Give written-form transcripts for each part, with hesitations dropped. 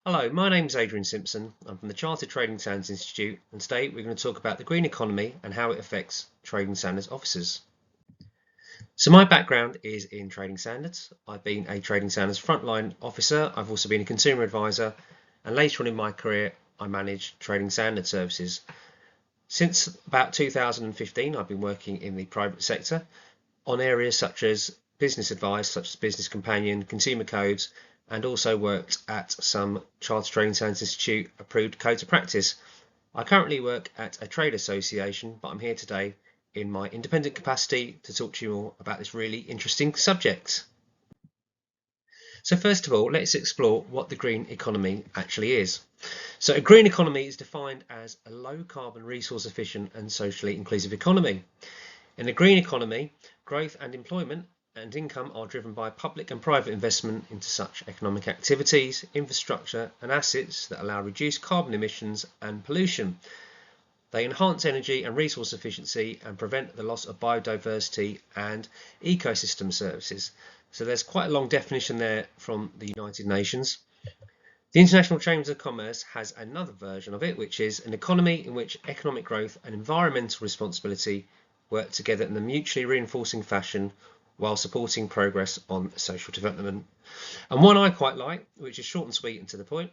Hello, my name's Adrian Simpson. I'm from the Chartered Trading Standards Institute, and today we're going to talk about the green economy and how it affects trading standards officers. So my background is in trading standards. I've been a trading standards frontline officer. I've also been a consumer advisor, and later on in my career, I managed trading standard services. Since about 2015, I've been working in the private sector on areas such as business advice, such as Business Companion, consumer codes, and also worked at some Chartered Trading Standards Institute approved codes of practice. I currently work at a trade association, but I'm here today in my independent capacity to talk to you all about this really interesting subject. So first of all, let's explore what the green economy actually is. So a green economy is defined as a low carbon, resource efficient and socially inclusive economy. In a green economy, growth and employment and income are driven by public and private investment into such economic activities, infrastructure and assets that allow reduced carbon emissions and pollution. They enhance energy and resource efficiency and prevent the loss of biodiversity and ecosystem services. So there's quite a long definition there from the United Nations. The International Chamber of Commerce has another version of it, which is an economy in which economic growth and environmental responsibility work together in a mutually reinforcing fashion while supporting progress on social development. And one I quite like, which is short and sweet and to the point,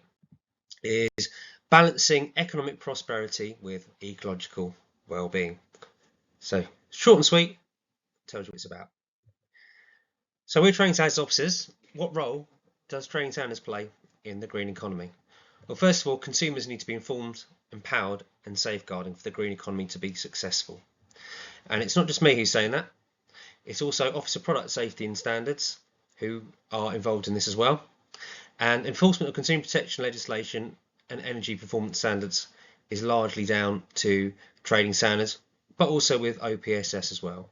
is balancing economic prosperity with ecological well-being. So short and sweet, tells you what it's about. So we're trading standards officers. What role does trading standards play in the green economy? Well, first of all, consumers need to be informed, empowered and safeguarding for the green economy to be successful. And it's not just me who's saying that. It's also Office of Product Safety and Standards who are involved in this as well. And enforcement of consumer protection legislation and energy performance standards is largely down to trading standards, but also with OPSS as well.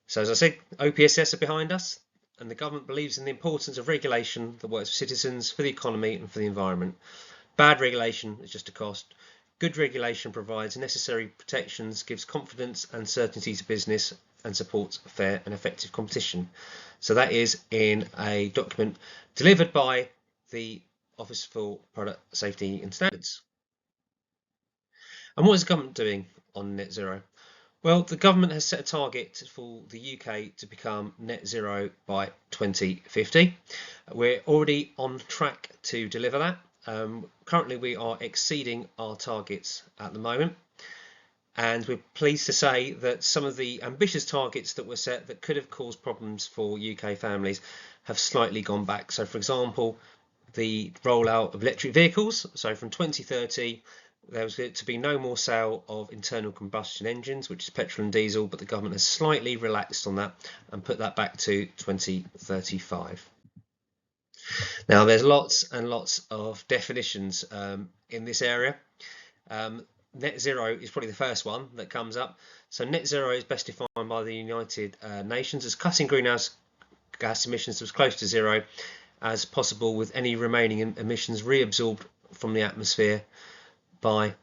So as I said, OPSS are behind us, and the government believes in the importance of regulation that works for citizens, for the economy and for the environment. Bad regulation is just a cost. Good regulation provides necessary protections, gives confidence and certainty to business and supports fair and effective competition. So that is in a document delivered by the Office for Product Safety and Standards. And what is the government doing on net zero? Well, the government has set a target for the UK to become net zero by 2050. We're already on track to deliver that. Currently we are exceeding our targets at the moment, and we're pleased to say that some of the ambitious targets that were set that could have caused problems for UK families have slightly gone back. So for example, the rollout of electric vehicles. So from 2030 there was to be no more sale of internal combustion engines, which is petrol and diesel, but the government has slightly relaxed on that and put that back to 2035. Now there's lots and lots of definitions in this area. Net zero is probably the first one that comes up. So net zero is best defined by the United Nations as cutting greenhouse gas emissions as close to zero as possible, with any remaining emissions reabsorbed from the atmosphere by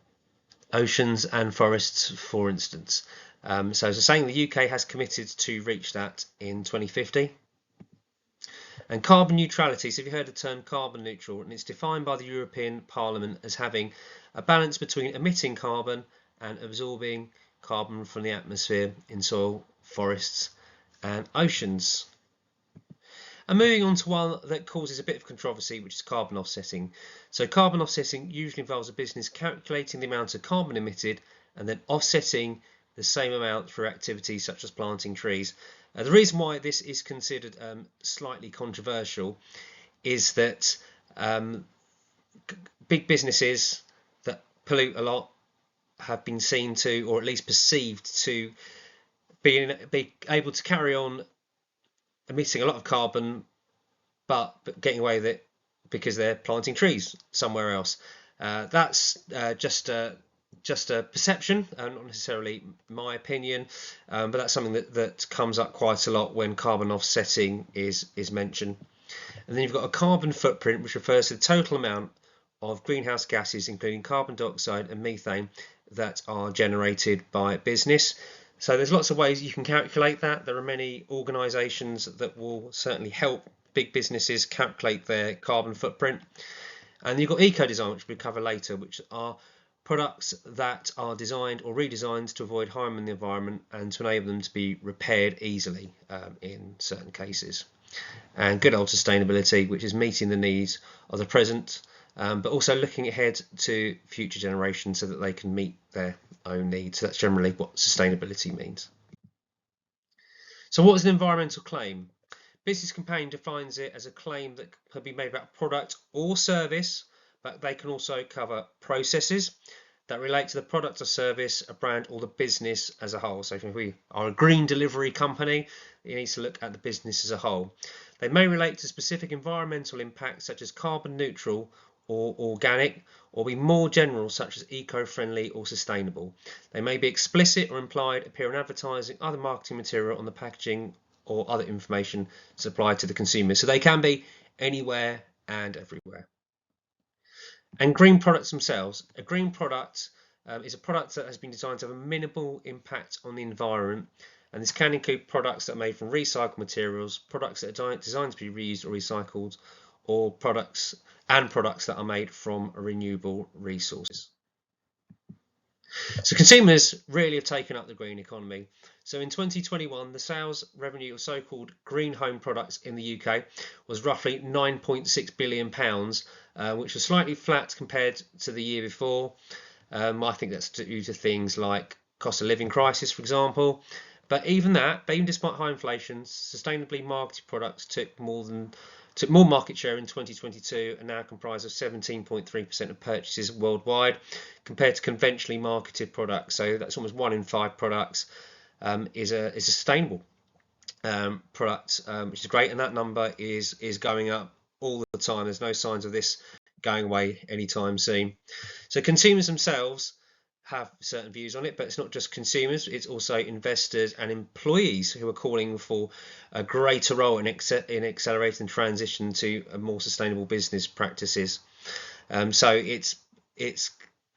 oceans and forests, for instance. So as I was saying, the UK has committed to reach that in 2050. And carbon neutrality, so have you heard the term carbon neutral? And it's defined by the European Parliament as having a balance between emitting carbon and absorbing carbon from the atmosphere in soil, forests and oceans. And moving on to one that causes a bit of controversy, which is carbon offsetting. So carbon offsetting usually involves a business calculating the amount of carbon emitted and then offsetting the same amount through activities such as planting trees. The reason why this is considered slightly controversial is that big businesses that pollute a lot have been seen to, or at least perceived to, be able to carry on emitting a lot of carbon but getting away with it because they're planting trees somewhere else. That's just a perception, not necessarily my opinion, but that's something that comes up quite a lot when carbon offsetting is mentioned. And then you've got a carbon footprint, which refers to the total amount of greenhouse gases, including carbon dioxide and methane, that are generated by business. So there's lots of ways you can calculate that. There are many organisations that will certainly help big businesses calculate their carbon footprint. And you've got eco-design, which we'll cover later, which are products that are designed or redesigned to avoid harm in the environment and to enable them to be repaired easily in certain cases. And good old sustainability, which is meeting the needs of the present, but also looking ahead to future generations so that they can meet their own needs. So that's generally what sustainability means. So what is an environmental claim? Business Companion defines it as a claim that can be made about a product or service, but they can also cover processes that relate to the product or service, a brand, or the business as a whole. So if we are a green delivery company, it needs to look at the business as a whole. They may relate to specific environmental impacts such as carbon neutral or organic, or be more general such as eco-friendly or sustainable. They may be explicit or implied, appear in advertising, other marketing material on the packaging or other information supplied to the consumer. So they can be anywhere and everywhere. And green products themselves. A green product is a product that has been designed to have a minimal impact on the environment, and this can include products that are made from recycled materials, products that are designed to be reused or recycled, or products that are made from renewable resources. So consumers really have taken up the green economy. So in 2021, the sales revenue of so-called green home products in the UK was roughly £9.6 billion, which was slightly flat compared to the year before. I think that's due to things like cost of living crisis, for example. But even despite high inflation, sustainably marketed products took more market share in 2022 and now comprise of 17.3% of purchases worldwide, compared to conventionally marketed products. So that's almost 1 in 5 products is a sustainable product, which is great, and that number is going up all the time. There's no signs of this going away anytime soon. So consumers themselves have certain views on it, but it's not just consumers, it's also investors and employees who are calling for a greater role in accelerating transition to a more sustainable business practices. So it's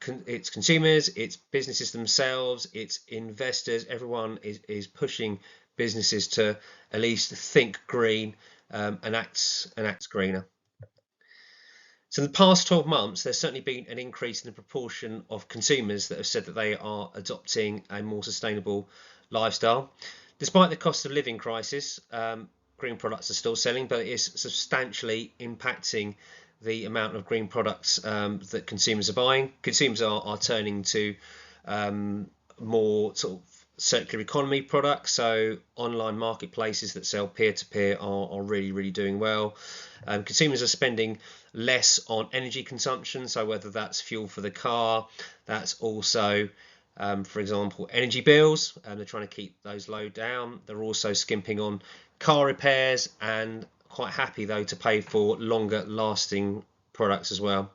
consumers, it's businesses themselves, it's investors. Everyone is pushing businesses to at least think green and act greener. So in the past 12 months, there's certainly been an increase in the proportion of consumers that have said that they are adopting a more sustainable lifestyle. Despite the cost of living crisis, green products are still selling, but it is substantially impacting the amount of green products that consumers are buying. Consumers are turning to more sort of circular economy products, so online marketplaces that sell peer-to-peer are really doing well. Consumers are spending less on energy consumption, so whether that's fuel for the car, that's also for example energy bills, they're trying to keep those low down. They're also skimping on car repairs and quite happy though to pay for longer lasting products as well.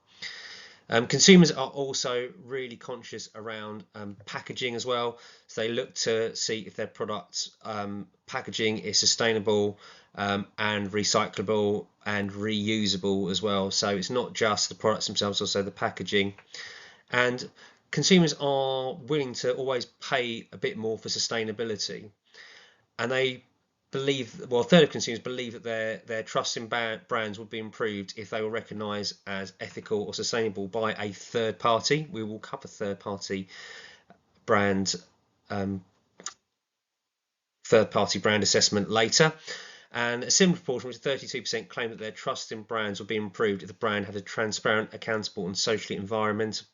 Consumers are also really conscious around packaging as well, so they look to see if their products packaging is sustainable and recyclable and reusable as well. So it's not just the products themselves, also the packaging. And consumers are willing to always pay a bit more for sustainability, and they believe, well, a third of consumers believe that their trust in brands would be improved if they were recognised as ethical or sustainable by a third party. We will cover third party brand assessment later. And a similar proportion, which is 32%, claim that their trust in brands would be improved if the brand had a transparent, accountable and socially environmental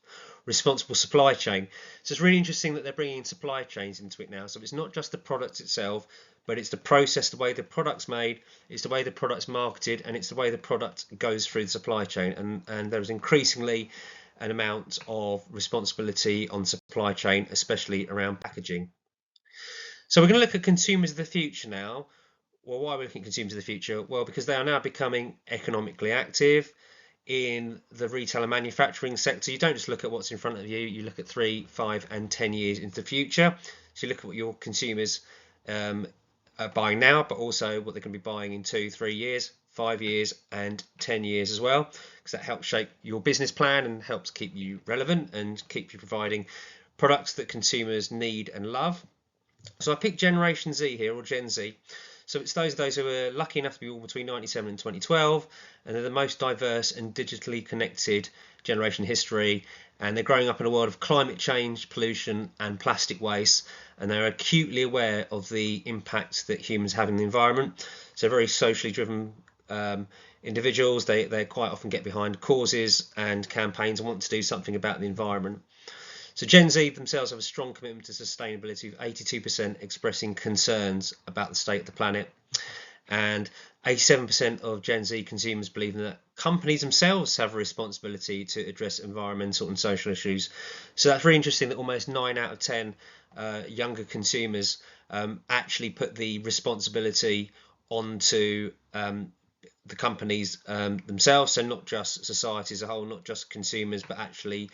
responsible supply chain. So it's really interesting that they're bringing supply chains into it now. So it's not just the product itself, but it's the process, the way the product's made, it's the way the product's marketed, and it's the way the product goes through the supply chain. And there's increasingly an amount of responsibility on supply chain, especially around packaging. So we're going to look at consumers of the future now. Well, why are we looking at consumers of the future? Well, because they are now becoming economically active in the retail and manufacturing sector. You don't just look at what's in front of you, you look at 3, 5 and 10 years into the future. So you look at what your consumers are buying now, but also what they're going to be buying in 2, 3 years, 5 years and 10 years as well, because that helps shape your business plan and helps keep you relevant and keep you providing products that consumers need and love. So I picked Generation Z here, or Gen Z. So it's those who are lucky enough to be born between 1997 and 2012, and they're the most diverse and digitally connected generation in history. And they're growing up in a world of climate change, pollution, and plastic waste, and they're acutely aware of the impact that humans have in the environment. So very socially driven individuals. They quite often get behind causes and campaigns and want to do something about the environment. So Gen Z themselves have a strong commitment to sustainability, with 82% expressing concerns about the state of the planet. And 87% of Gen Z consumers believe that companies themselves have a responsibility to address environmental and social issues. So that's really interesting that almost 9 out of 10 younger consumers actually put the responsibility onto the companies themselves. So not just society as a whole, not just consumers, but actually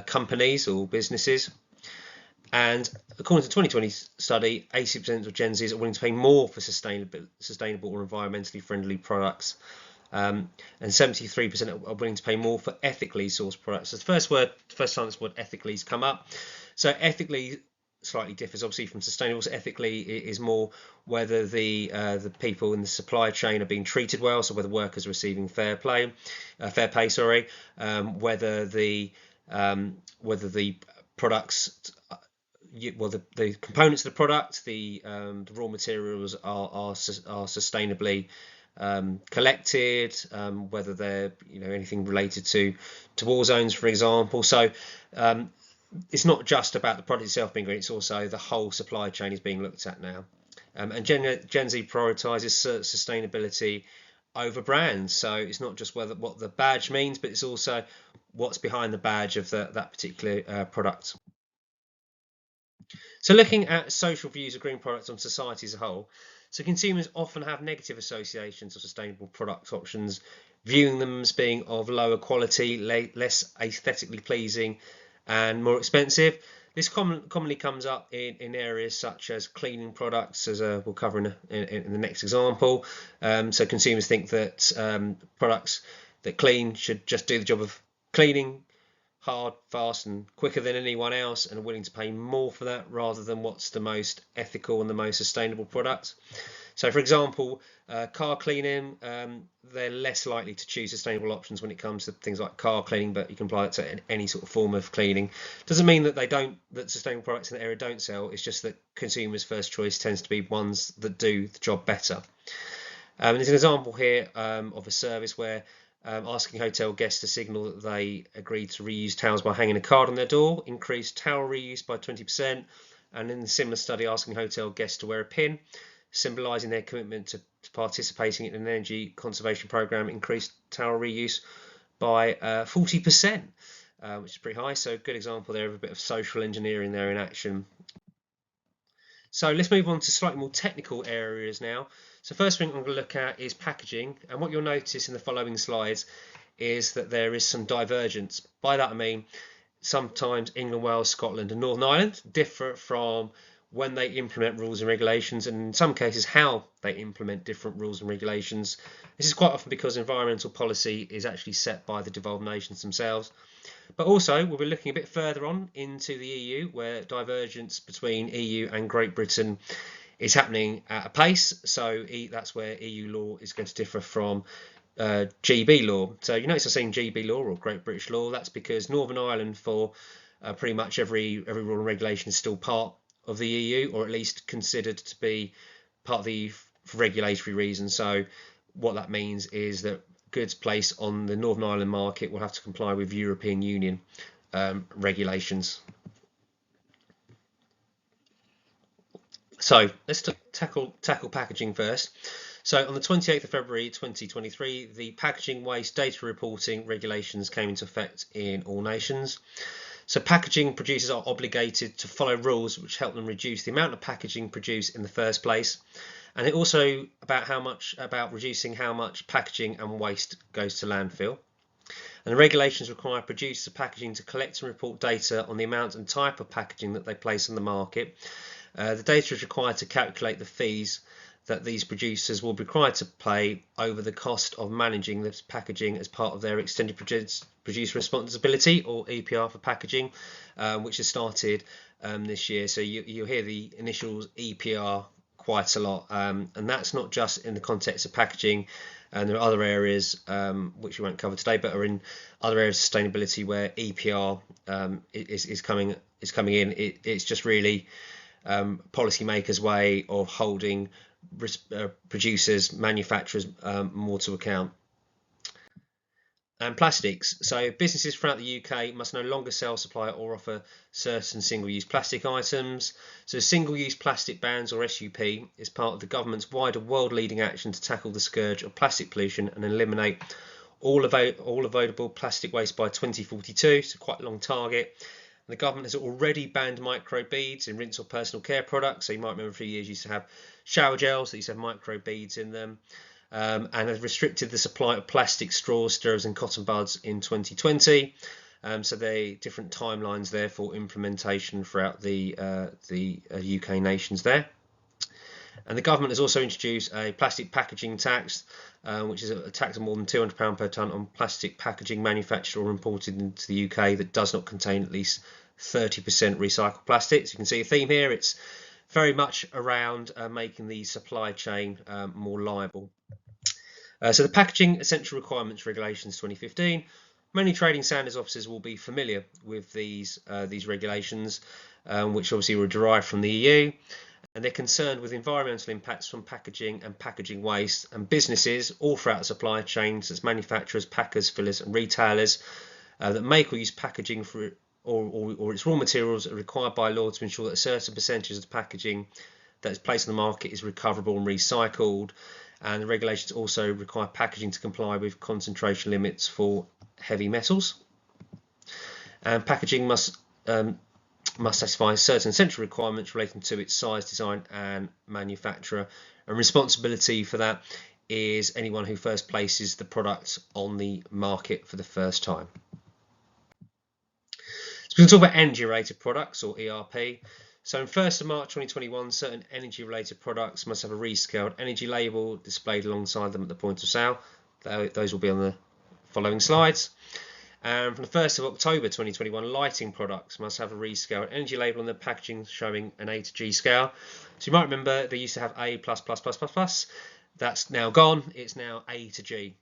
companies or businesses. And according to the 2020 study, 80% of Gen Zs are willing to pay more for sustainable or environmentally friendly products, and 73% are willing to pay more for ethically sourced products. So the first time this word ethically has come up. So ethically slightly differs obviously from sustainable. So ethically is more whether the people in the supply chain are being treated well, so whether workers are receiving fair pay, whether the products, the components of the product, the raw materials are sustainably collected, whether they're anything related to war zones, for example. So it's not just about the product itself being green; it's also the whole supply chain is being looked at now. And Gen Z prioritises sustainability over brands. So it's not just what the badge means, but it's also what's behind the badge of that particular product. So looking at social views of green products on society as a whole, so consumers often have negative associations of sustainable product options, viewing them as being of lower quality, less aesthetically pleasing, and more expensive. This commonly comes up in areas such as cleaning products, as we'll cover in the next example. So consumers think that products that clean should just do the job of cleaning, hard, fast, and quicker than anyone else, and are willing to pay more for that rather than what's the most ethical and the most sustainable product. So, for example, car cleaning, they're less likely to choose sustainable options when it comes to things like car cleaning, but you can apply it to any sort of form of cleaning. Doesn't mean that that sustainable products in the area don't sell. It's just that consumers' first choice tends to be ones that do the job better. There's an example here of a service where asking hotel guests to signal that they agreed to reuse towels by hanging a card on their door increased towel reuse by 20%, and in a similar study, asking hotel guests to wear a pin symbolising their commitment to participating in an energy conservation program increased towel reuse by 40%, which is pretty high. So good example there of a bit of social engineering there in action. So let's move on to slightly more technical areas now. So first thing I'm going to look at is packaging, and what you'll notice in the following slides is that there is some divergence. By that I mean sometimes England, Wales, Scotland and Northern Ireland differ from when they implement rules and regulations, and in some cases how they implement different rules and regulations. This is quite often because environmental policy is actually set by the devolved nations themselves. But also we'll be looking a bit further on into the EU, where divergence between EU and Great Britain is happening at a pace. So that's where EU law is going to differ from GB law. So you notice I'm saying GB law or Great British law. That's because Northern Ireland, for pretty much every rule and regulation, is still part of the EU, or at least considered to be part of the EU for regulatory reasons. So what that means is that goods placed on the Northern Ireland market will have to comply with European Union regulations. So let's tackle packaging first. So on the 28th of February 2023, the packaging waste data reporting regulations came into effect in all nations. So packaging producers are obligated to follow rules which help them reduce the amount of packaging produced in the first place, and it also about reducing how much packaging and waste goes to landfill. And the regulations require producers of packaging to collect and report data on the amount and type of packaging that they place on the market. The data is required to calculate the fees that these producers will be required to pay over the cost of managing this packaging as part of their extended producer responsibility, or EPR for packaging, which has started this year. So you'll hear the initials EPR quite a lot, and that's not just in the context of packaging, and there are other areas which we won't cover today, but are in other areas of sustainability where EPR is coming in. It's just really policymakers' way of holding producers, manufacturers more to account. And plastics. So businesses throughout the UK must no longer sell, supply or offer certain single-use plastic items. So single-use plastic bans, or SUP, is part of the government's wider world-leading action to tackle the scourge of plastic pollution and eliminate all avoidable plastic waste by 2042. So quite a long target. And the government has already banned microbeads in rinse or personal care products. So you might remember a few years you used to have shower gels that used to have microbeads in them. And has restricted the supply of plastic straws, stirrers and cotton buds in 2020. So there are different timelines there for implementation throughout the UK nations there. And the government has also introduced a plastic packaging tax, which is a tax of more than £200 per tonne on plastic packaging manufactured or imported into the UK that does not contain at least 30% recycled plastic. So you can see a theme here. It's very much around making the supply chain more liable. So the Packaging Essential Requirements Regulations 2015. Many trading standards officers will be familiar with these regulations, which obviously were derived from the EU, and they're concerned with environmental impacts from packaging and packaging waste, and businesses all throughout the supply chain, such as manufacturers, packers, fillers and retailers that make or use packaging for or its raw materials are required by law to ensure that a certain percentage of the packaging that is placed on the market is recoverable and recycled. And the regulations also require packaging to comply with concentration limits for heavy metals. And packaging must satisfy certain essential requirements relating to its size, design and manufacturer. And responsibility for that is anyone who first places the product on the market for the first time. So we can talk about energy-related products, or ERP. So on 1st of March 2021, certain energy-related products must have a rescaled energy label displayed alongside them at the point of sale. Those will be on the following slides. And from the 1st of October 2021, lighting products must have a rescaled energy label on the packaging showing an A to G scale. So you might remember they used to have A+++++. That's now gone. It's now A to G.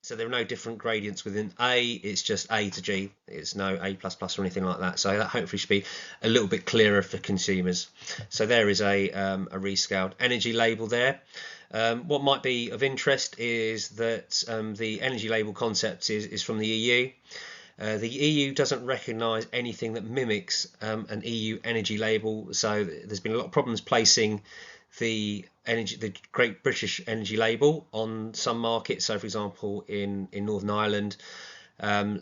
So there are no different gradients within A, it's just A to G. It's no A++ or anything like that. So that hopefully should be a little bit clearer for consumers. So there is a rescaled energy label there. What might be of interest is that the energy label concept is from the EU. The EU doesn't recognise anything that mimics an EU energy label. So there's been a lot of problems placing the Great British Energy Label on some markets. So for example in Northern Ireland,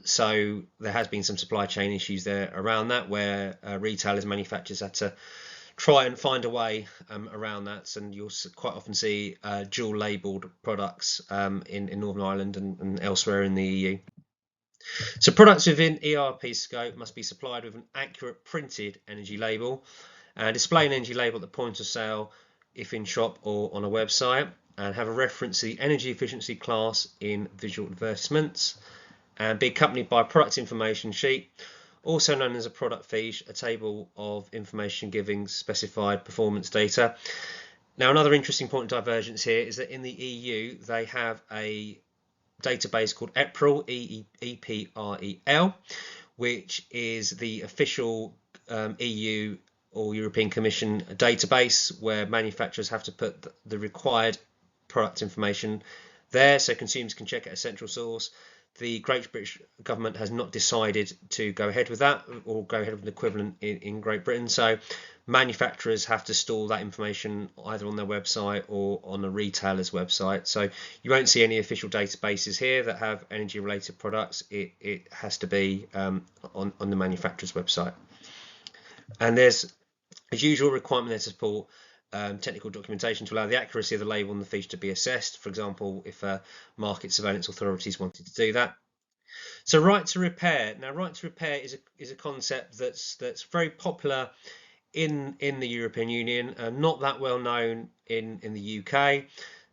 so there has been some supply chain issues there around that, where retailers, manufacturers had to try and find a way around that, and you'll quite often see dual labelled products in Northern Ireland and elsewhere in the EU. So products within ERP scope must be supplied with an accurate printed energy label, and display an energy label at the point of sale if in shop or on a website, and have a reference to the energy efficiency class in visual advertisements, and be accompanied by a product information sheet, also known as a product fiche, a table of information giving specified performance data. Now another interesting point of divergence here is that in the EU they have a database called EPREL, E-P-R-E-L, which is the official EU or European Commission database, where manufacturers have to put the required product information there so consumers can check at a central source. The Great British government has not decided to go ahead with that, or go ahead with an equivalent in Great Britain. So manufacturers have to store that information either on their website or on a retailer's website. So you won't see any official databases here that have energy related products. It has to be on the manufacturer's website. And there's, as usual, requirement there to support technical documentation to allow the accuracy of the label and the fiche to be assessed. For example, if market surveillance authorities wanted to do that. So right to repair. Now, right to repair is a concept that's very popular in the European Union, not that well known in the UK.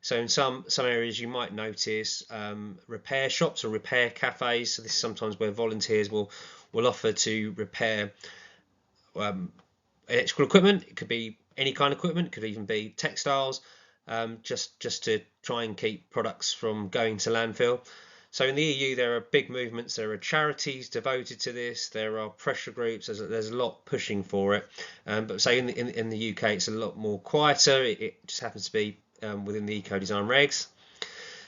So in some areas you might notice repair shops or repair cafes. So this is sometimes where volunteers will offer to repair electrical equipment. It could be any kind of equipment, could even be textiles, just to try and keep products from going to landfill. So in the EU, there are big movements. There are charities devoted to this. There are pressure groups. There's a lot pushing for it. But say in the UK, it's a lot more quieter. It just happens to be within the eco-design regs.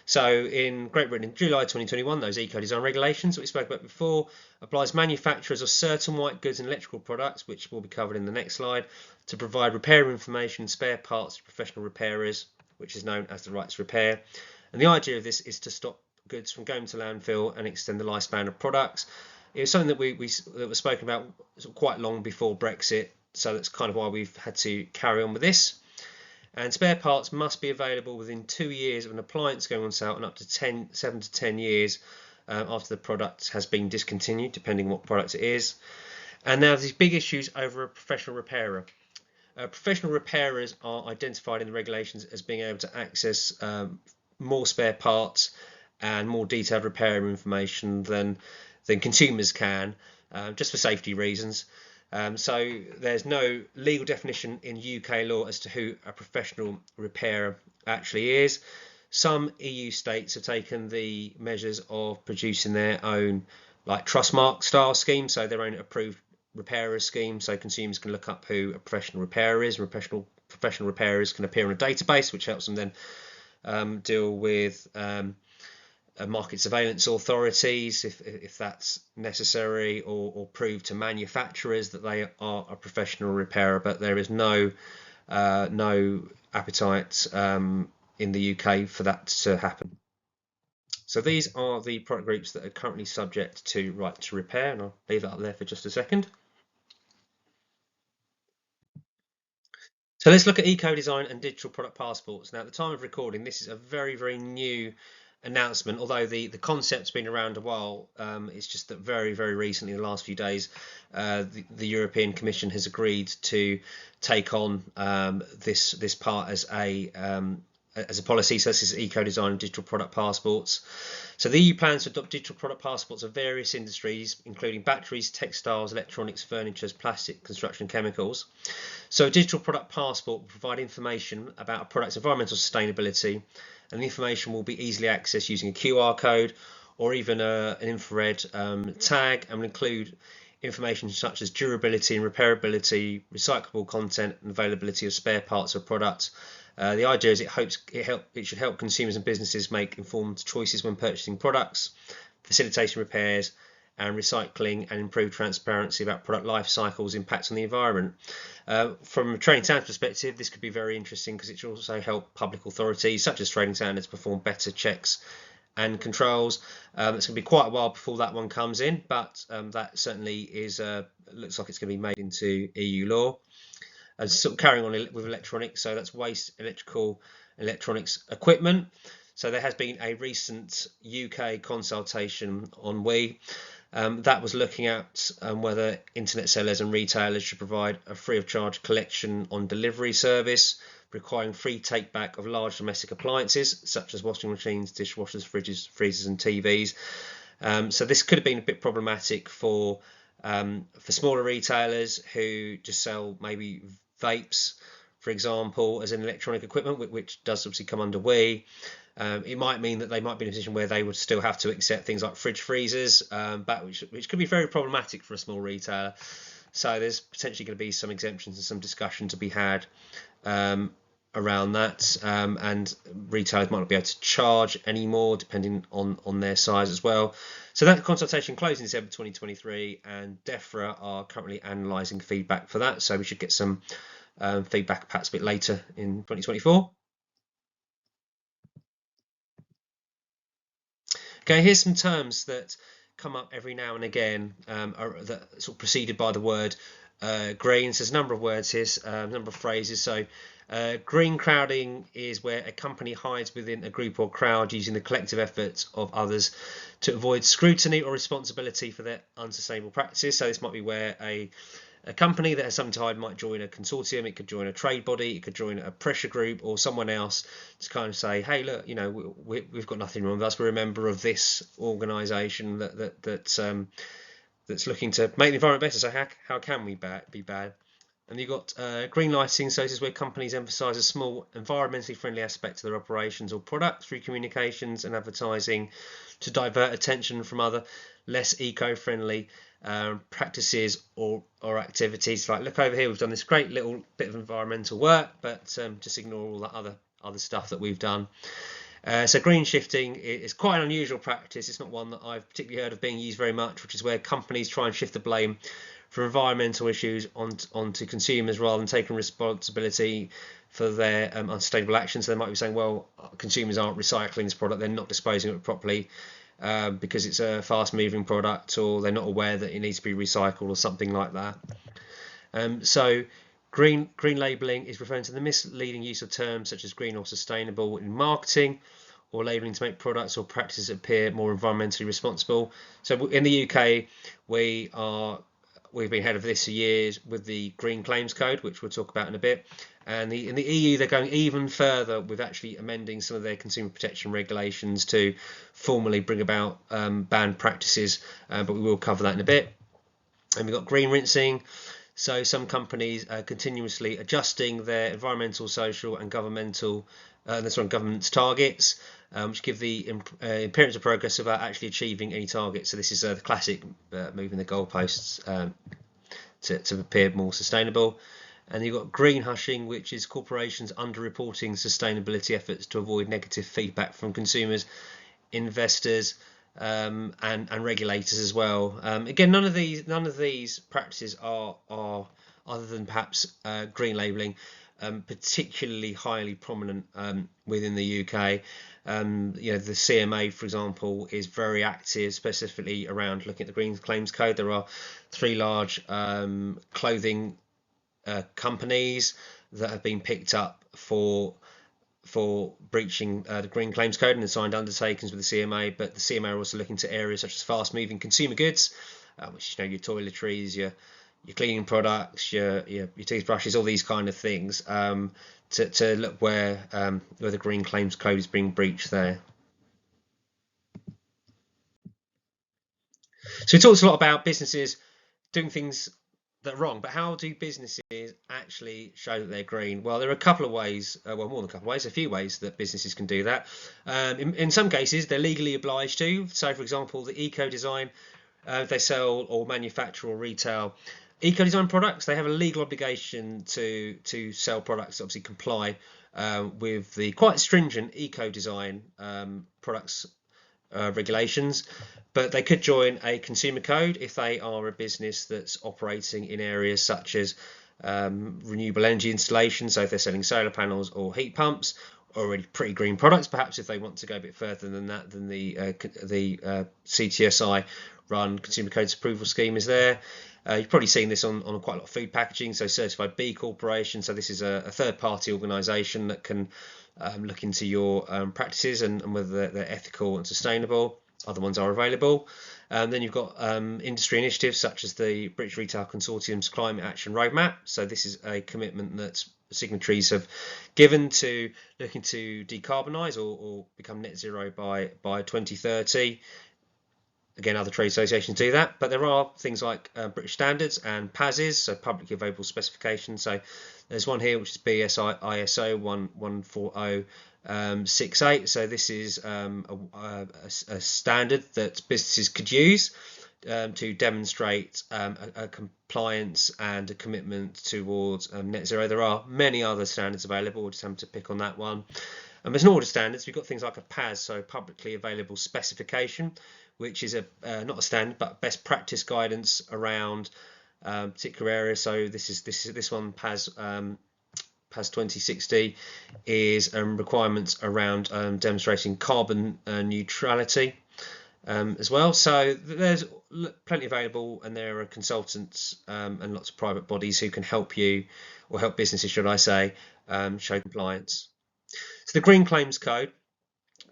So in Great Britain, in July 2021, those eco-design regulations that we spoke about before applies manufacturers of certain white goods and electrical products, which will be covered in the next slide, to provide repair information and spare parts to professional repairers, which is known as the right to repair. And the idea of this is to stop goods from going to landfill and extend the lifespan of products. It was something that was spoken about quite long before Brexit, so that's kind of why we've had to carry on with this. And spare parts must be available within 2 years of an appliance going on sale and up to 7 to 10 years after the product has been discontinued, depending on what product it is. And now these big issues over a professional repairer. Professional repairers are identified in the regulations as being able to access more spare parts and more detailed repair information than consumers can, just for safety reasons. So there's no legal definition in UK law as to who a professional repairer actually is. Some EU states have taken the measures of producing their own like Trustmark style scheme, so their own approved repairer scheme, so consumers can look up who a professional repairer is. Professional repairers can appear on a database, which helps them then deal with market surveillance authorities if that's necessary, or prove to manufacturers that they are a professional repairer. But there is no appetite in the UK for that to happen. So these are the product groups that are currently subject to right to repair, and I'll leave that up there for just a second. So let's look at eco-design and digital product passports. Now, at the time of recording, this is a very, very new announcement, although the concept's been around a while. It's just that very, very recently, in the last few days, the European Commission has agreed to take on this part as a policy. So this is eco-design and digital product passports. So the EU plans to adopt digital product passports of various industries, including batteries, textiles, electronics, furniture, plastic, construction, and chemicals. So a digital product passport will provide information about a product's environmental sustainability, and the information will be easily accessed using a QR code or even an infrared tag, and will include information such as durability and repairability, recyclable content, and availability of spare parts of products. The idea is it should help consumers and businesses make informed choices when purchasing products, facilitating repairs and recycling, and improve transparency about product life cycles' impacts on the environment. From a trading standards perspective, this could be very interesting because it should also help public authorities such as trading standards perform better checks and controls. It's going to be quite a while before that one comes in, but that certainly is looks like it's going to be made into EU law. Sort of carrying on with electronics, so that's waste electrical electronics equipment. So there has been a recent UK consultation on WEEE that was looking at whether internet sellers and retailers should provide a free of charge collection on delivery service, requiring free take back of large domestic appliances such as washing machines, dishwashers, fridges, freezers and TVs. So this could have been a bit problematic for smaller retailers who just sell maybe vapes, for example, as an electronic equipment, which does obviously come under WEEE. It might mean that they might be in a position where they would still have to accept things like fridge freezers, which could be very problematic for a small retailer. So there's potentially going to be some exemptions and some discussion to be had around that, and retailers might not be able to charge anymore depending on their size as well. So that consultation closed in December 2023, and DEFRA are currently analysing feedback for that, so we should get some feedback perhaps a bit later in 2024. Okay, here's some terms that come up every now and again that sort of preceded by the word green. So there's a number of words here, a number of phrases. So green crowding is where a company hides within a group or crowd using the collective efforts of others to avoid scrutiny or responsibility for their unsustainable practices. So this might be where a company that has something to hide might join a consortium, it could join a trade body, it could join a pressure group or someone else to kind of say, hey, look, you know, we've got nothing wrong with us. We're a member of this organisation that's looking to make the environment better. So how can we be bad? And you've got green lighting, so this is where companies emphasise a small environmentally friendly aspect to their operations or products through communications and advertising to divert attention from other less eco-friendly practices or activities. Like, look over here, we've done this great little bit of environmental work, but just ignore all that other stuff that we've done. So green shifting is quite an unusual practice. It's not one that I've particularly heard of being used very much, which is where companies try and shift the blame for environmental issues onto consumers rather than taking responsibility for their unsustainable actions. So they might be saying, well, consumers aren't recycling this product, they're not disposing of it properly because it's a fast-moving product, or they're not aware that it needs to be recycled or something like that. So green labelling is referring to the misleading use of terms such as green or sustainable in marketing, or labelling to make products or practices appear more environmentally responsible. So in the UK, we've been ahead of this for years with the Green Claims Code, which we'll talk about in a bit. And in the EU, they're going even further with actually amending some of their consumer protection regulations to formally bring about banned practices, but we will cover that in a bit. And we've got green rinsing. So some companies are continuously adjusting their environmental, social and government's targets, which give the appearance of progress without actually achieving any targets. So this is the classic moving the goalposts to appear more sustainable. And you've got green hushing, which is corporations underreporting sustainability efforts to avoid negative feedback from consumers, investors, and regulators as well. Again, none of these practices are other than perhaps green labelling, particularly highly prominent within the UK. The CMA, for example, is very active, specifically around looking at the Green Claims Code. There are 3 large clothing companies that have been picked up for breaching the Green Claims Code and signed undertakings with the CMA. But the CMA are also looking to areas such as fast-moving consumer goods, which your toiletries, your cleaning products, your toothbrushes, all these kind of things, to look where the Green Claims Code is being breached there. So we talked a lot about businesses doing things that are wrong, but how do businesses actually show that they're green? Well, there are a couple of ways, more than a couple of ways, a few ways that businesses can do that. In some cases, they're legally obliged to. So, for example, the eco-design, if they sell or manufacture or retail eco-design products, they have a legal obligation to sell products that obviously comply with the quite stringent eco-design products regulations. But they could join a consumer code if they are a business that's operating in areas such as renewable energy installations. So if they're selling solar panels or heat pumps, already pretty green products. Perhaps if they want to go a bit further than that, then the CTSI run Consumer Codes Approval Scheme is there. You've probably seen this on quite a lot of food packaging. So Certified B Corporation. So this is a third-party organisation that can look into your practices and whether they're ethical and sustainable. Other ones are available. Then you've got industry initiatives such as the British Retail Consortium's Climate Action Roadmap. So this is a commitment that signatories have given to looking to decarbonise or become net zero by 2030. Again, other trade associations do that, but there are things like British standards and PASs, so publicly available specifications. So there's one here which is BSI ISO 14068. So this is a standard that businesses could use to demonstrate a compliance and a commitment towards net zero. There are many other standards available. We'll just have to pick on that one. And there's order standards. We've got things like a PAS, so publicly available specification, which is not a standard but best practice guidance around particular areas. So this one PAS 2060 is requirements around demonstrating carbon neutrality as well. So there's plenty available, and there are consultants and lots of private bodies who can help you, or help businesses, should I say, show compliance. So the Green Claims Code,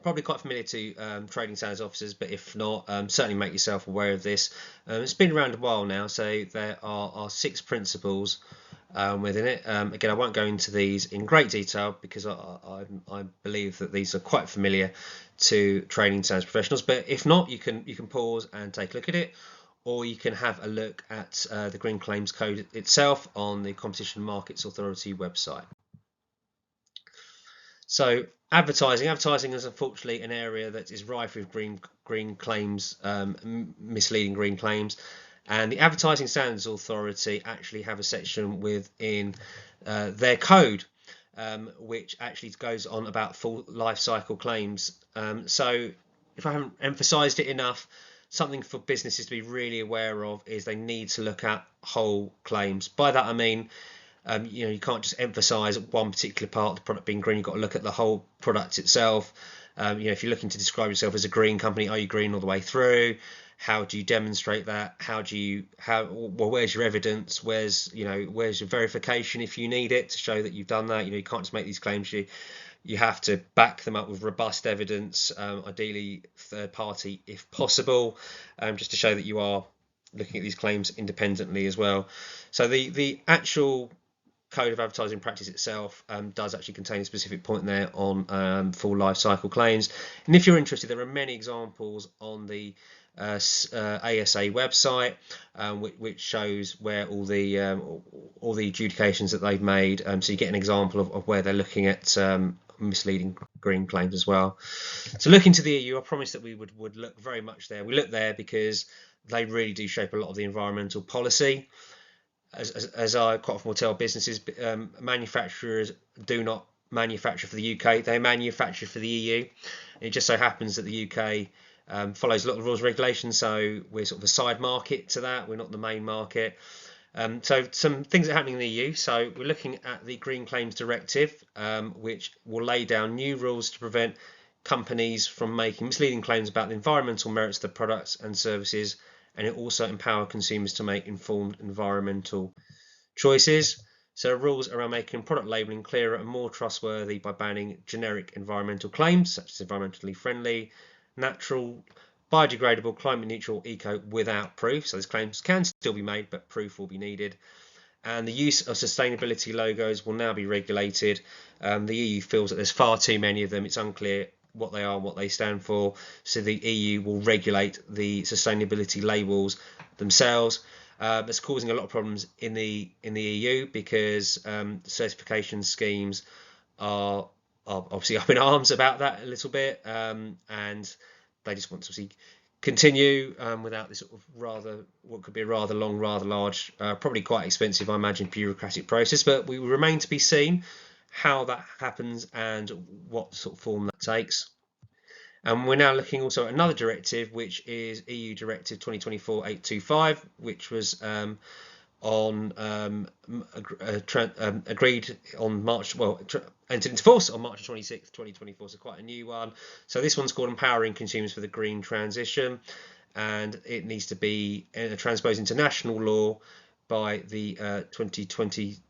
probably quite familiar to trading standards officers, but if not, certainly make yourself aware of this. It's been around a while now, so there are 6 principles within it. Again, I won't go into these in great detail because I believe that these are quite familiar to trading standards professionals, but if not, you can pause and take a look at it, or you can have a look at the Green Claims Code itself on the Competition and Markets Authority website. So advertising is unfortunately an area that is rife with green claims, misleading green claims, and the Advertising Standards Authority actually have a section within their code which actually goes on about full life cycle claims. So if I haven't emphasized it enough, something for businesses to be really aware of is they need to look at whole claims. By that I mean, you can't just emphasize one particular part of the product being green. You've got to look at the whole product itself. If you're looking to describe yourself as a green company, are you green all the way through? How do you demonstrate that? Where's your evidence? Where's your verification if you need it to show that you've done that? You can't just make these claims. You have to back them up with robust evidence, ideally third party if possible, just to show that you are looking at these claims independently as well. So the actual Code of Advertising Practice itself does actually contain a specific point there on full life cycle claims. And if you're interested, there are many examples on the ASA website, which shows where all the adjudications that they've made. So you get an example of where they're looking at misleading green claims as well. So looking to the EU, I promised that we would look very much there. We look there because they really do shape a lot of the environmental policy. As I quite often will tell businesses, manufacturers do not manufacture for the UK, they manufacture for the EU. It just so happens that the UK follows a lot of rules and regulations, so we're sort of a side market to that, we're not the main market. So some things are happening in the EU. So we're looking at the Green Claims Directive, which will lay down new rules to prevent companies from making misleading claims about the environmental merits of the products and services, and it also empower consumers to make informed environmental choices. So rules around making product labelling clearer and more trustworthy by banning generic environmental claims such as environmentally friendly, natural, biodegradable, climate neutral, eco without proof. So these claims can still be made, but proof will be needed. And the use of sustainability logos will now be regulated. The EU feels that there's far too many of them. It's unclear what they are and what they stand for. So the EU will regulate the sustainability labels themselves. It's causing a lot of problems in the EU because certification schemes are obviously up in arms about that a little bit, and they just want to see continue without this sort of what could be a rather long, rather large, probably quite expensive, I imagine, bureaucratic process. But we remain to be seen how that happens and what sort of form that takes. And we're now looking also at another directive, which is EU Directive 2024/825, which was agreed on March, entered into force on March 26th, 2024, so quite a new one. So this one's called Empowering Consumers for the Green Transition, and it needs to be transposed into national law by the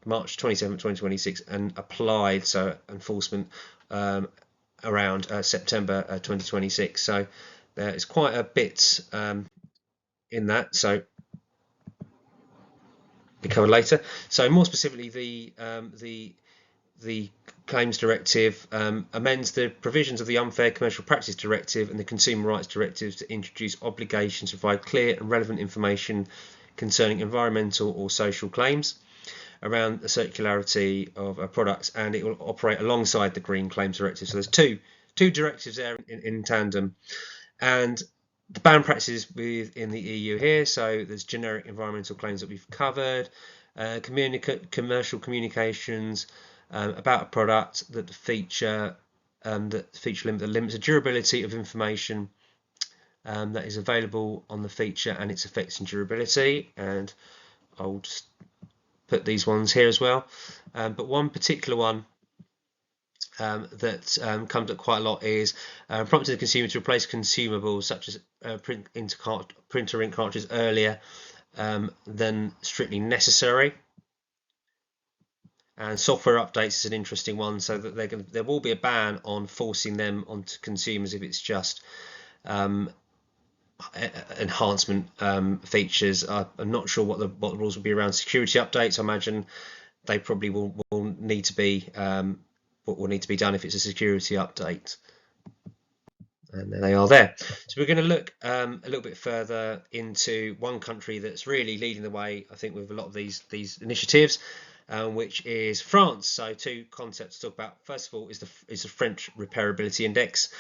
March 27th, 2026, and applied, so enforcement around September 2026. So there is quite a bit in that, so be covered later. So more specifically, the Claims Directive amends the provisions of the Unfair Commercial Practice Directive and the Consumer Rights Directives to introduce obligations to provide clear and relevant information concerning environmental or social claims around the circularity of products, and it will operate alongside the Green Claims Directive. So there's two directives there in tandem, and the ban practices within the EU here. So there's generic environmental claims that we've covered, commercial communications about a product that feature that limits the durability of information that is available on the feature and its effects and durability. And I'll just put these ones here as well. But one particular one that comes up quite a lot is prompting the consumer to replace consumables such as printer ink cartridges earlier than strictly necessary. And software updates is an interesting one, so that there will be a ban on forcing them onto consumers if it's just enhancement features. I'm not sure what the rules will be around security updates. I imagine they probably will need to be what will need to be done if it's a security update. And there they are there. So we're going to look a little bit further into one country that's really leading the way, I think, with a lot of these initiatives, which is France. So two concepts to talk about. First of all is the French Repairability Index.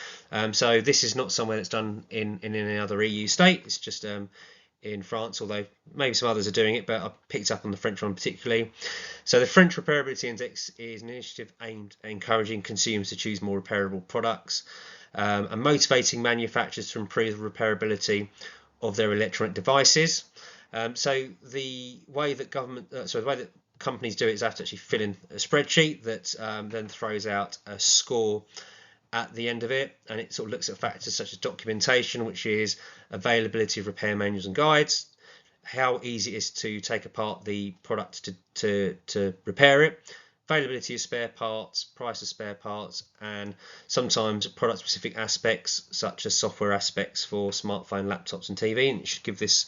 So this is not somewhere that's done in any other EU state. It's just in France, although maybe some others are doing it, but I picked up on the French one particularly. So the French Repairability Index is an initiative aimed at encouraging consumers to choose more repairable products and motivating manufacturers to improve the repairability of their electronic devices. So the way that companies do it is they have to actually fill in a spreadsheet that then throws out a score at the end of it, and it sort of looks at factors such as documentation, which is availability of repair manuals and guides, how easy it is to take apart the product to repair it, availability of spare parts, price of spare parts, and sometimes product specific aspects such as software aspects for smartphone, laptops and TV. And it should give this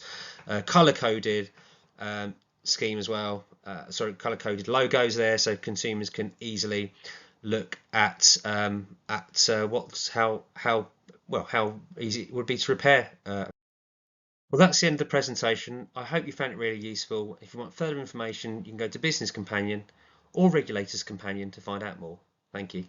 color coded scheme as well, color coded logos there, so consumers can easily look at how easy it would be to repair. Well, that's the end of the presentation. I hope you found it really useful. If you want further information, you can go to Business Companion or Regulators Companion to find out more. Thank you.